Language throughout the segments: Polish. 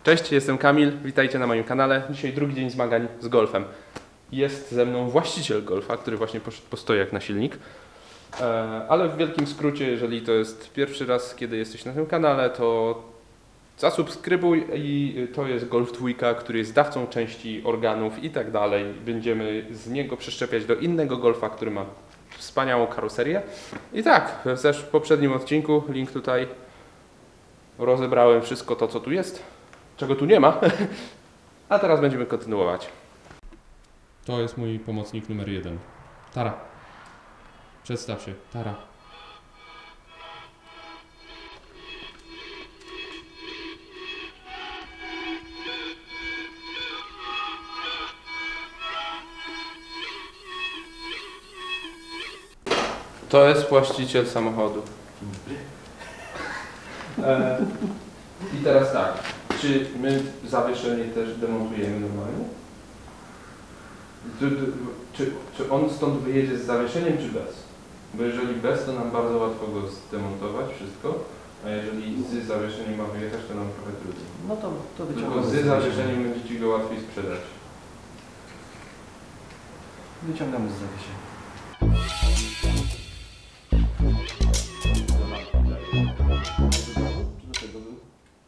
Cześć, jestem Kamil, witajcie na moim kanale. Dzisiaj drugi dzień zmagań z golfem. Jest ze mną właściciel golfa, który właśnie poszedł po stojak na silnik. Ale w wielkim skrócie, jeżeli to jest pierwszy raz, kiedy jesteś na tym kanale, to zasubskrybuj i to jest Golf 2, który jest dawcą części, organów i tak dalej. Będziemy z niego przeszczepiać do innego golfa, który ma wspaniałą karoserię. I tak, w poprzednim odcinku, link tutaj, rozebrałem wszystko to, co tu jest, czego tu nie ma, a teraz będziemy kontynuować. To jest mój pomocnik numer 1. Tara. Przedstaw się, Tara. To jest właściciel samochodu. I teraz tak, czy my zawieszenie też demontujemy normalnie? Czy on stąd wyjedzie z zawieszeniem, czy bez? Bo jeżeli bez, to nam bardzo łatwo go zdemontować, wszystko, a jeżeli z zawieszeniem ma wyjechać, to nam trochę trudniej. No to wyciągamy. Tylko z zawieszeniem będzie Ci go łatwiej sprzedać. Wyciągamy z zawieszenia.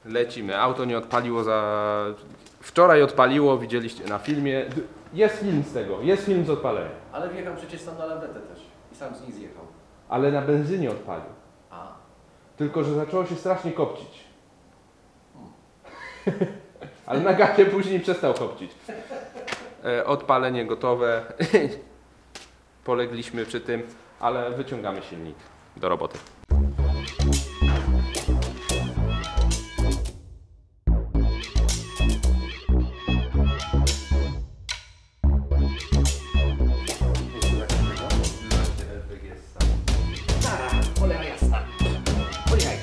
Lecimy. Auto nie odpaliło wczoraj odpaliło, widzieliście na filmie. Jest film z tego, jest film z odpalenia. Ale wjechał przecież sam na lawetę też i sam z niej zjechał. Ale na benzynie odpalił. A. Tylko że zaczęło się strasznie kopcić. Ale na gazie później przestał kopcić. Odpalenie gotowe. Polegliśmy przy tym, ale wyciągamy silnik do roboty. Cholera jasna. Poczekaj.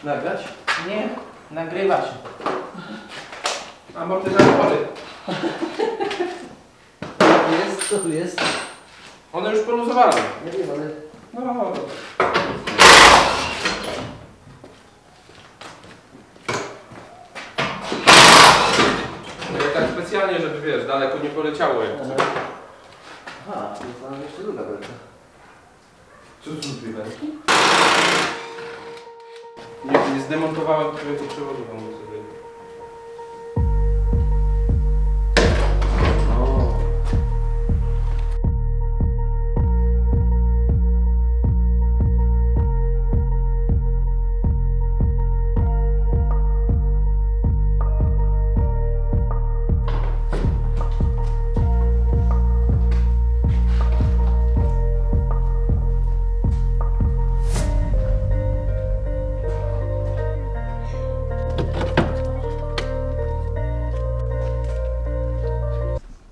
Nagrać? Nie, nagrywa się. Amortyzatory. Co tu jest? One już poluzowane. Nie wiem, ale... No. Ja tak specjalnie, żeby wiesz, daleko nie poleciało. Jak coś. Aha, jest tam jeszcze druga belka. Co to są dwie belki? Nie zdemontowałem twojego przewodu hamulcowego.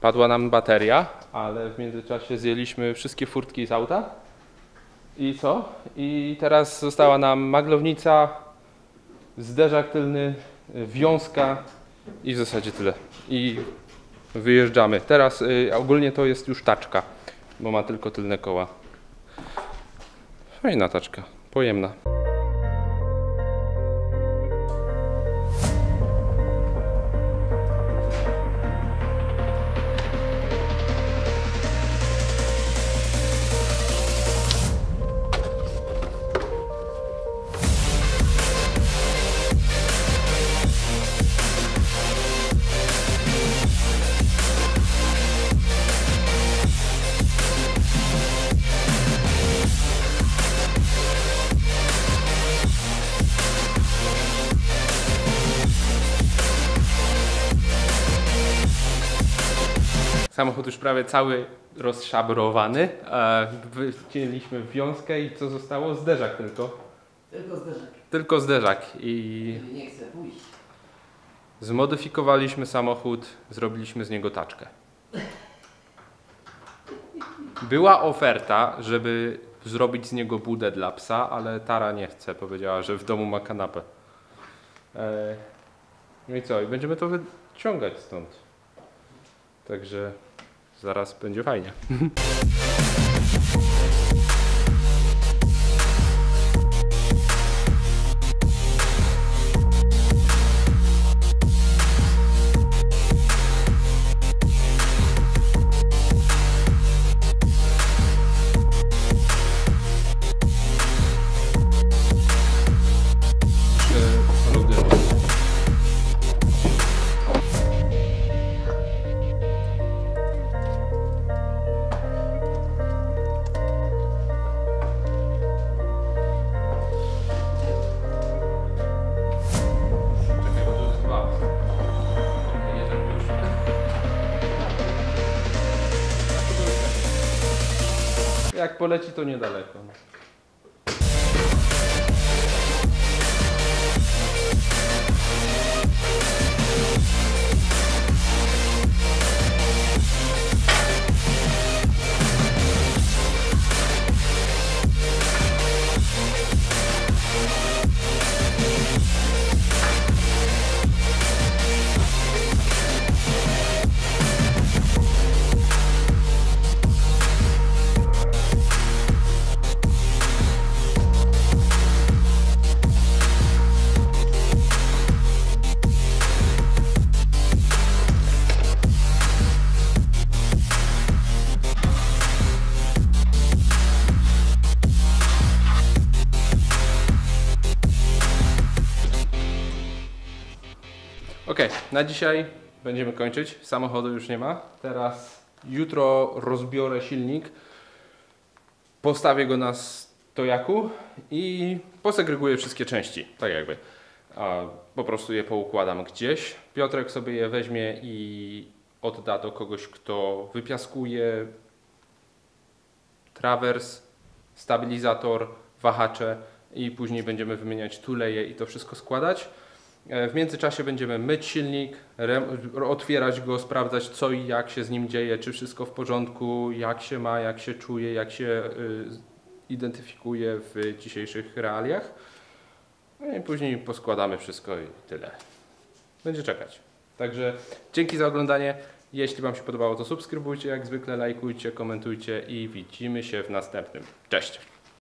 Padła nam bateria, ale w międzyczasie zjęliśmy wszystkie furtki z auta. I co? I teraz została nam maglownica, zderzak tylny, wiązka i w zasadzie tyle. I wyjeżdżamy. Teraz ogólnie to jest już taczka, bo ma tylko tylne koła. Fajna taczka, pojemna. Samochód już prawie cały rozszabrowany. Wycięliśmy wiązkę i co zostało? Zderzak tylko. Tylko zderzak. Tylko zderzak. I Nie chcę pójść. zmodyfikowaliśmy samochód, zrobiliśmy z niego taczkę. Była oferta, żeby zrobić z niego budę dla psa, ale Tara nie chce. Powiedziała, że w domu ma kanapę. No i co? I będziemy to wyciągać stąd. Także zaraz będzie fajnie. Jak poleci, to niedaleko. Ok, na dzisiaj będziemy kończyć. Samochodu już nie ma. Teraz jutro rozbiorę silnik, postawię go na stojaku i posegreguję wszystkie części. Tak jakby. Po prostu je poukładam gdzieś. Piotrek sobie je weźmie i odda do kogoś, kto wypiaskuje trawers, stabilizator, wahacze i później będziemy wymieniać tuleje i to wszystko składać. W międzyczasie będziemy myć silnik, otwierać go, sprawdzać co i jak się z nim dzieje, czy wszystko w porządku, jak się ma, jak się czuje, jak się identyfikuje w dzisiejszych realiach. No i później poskładamy wszystko i tyle. Będzie czekać. Także dzięki za oglądanie. Jeśli Wam się podobało, to subskrybujcie, jak zwykle lajkujcie, komentujcie i widzimy się w następnym. Cześć!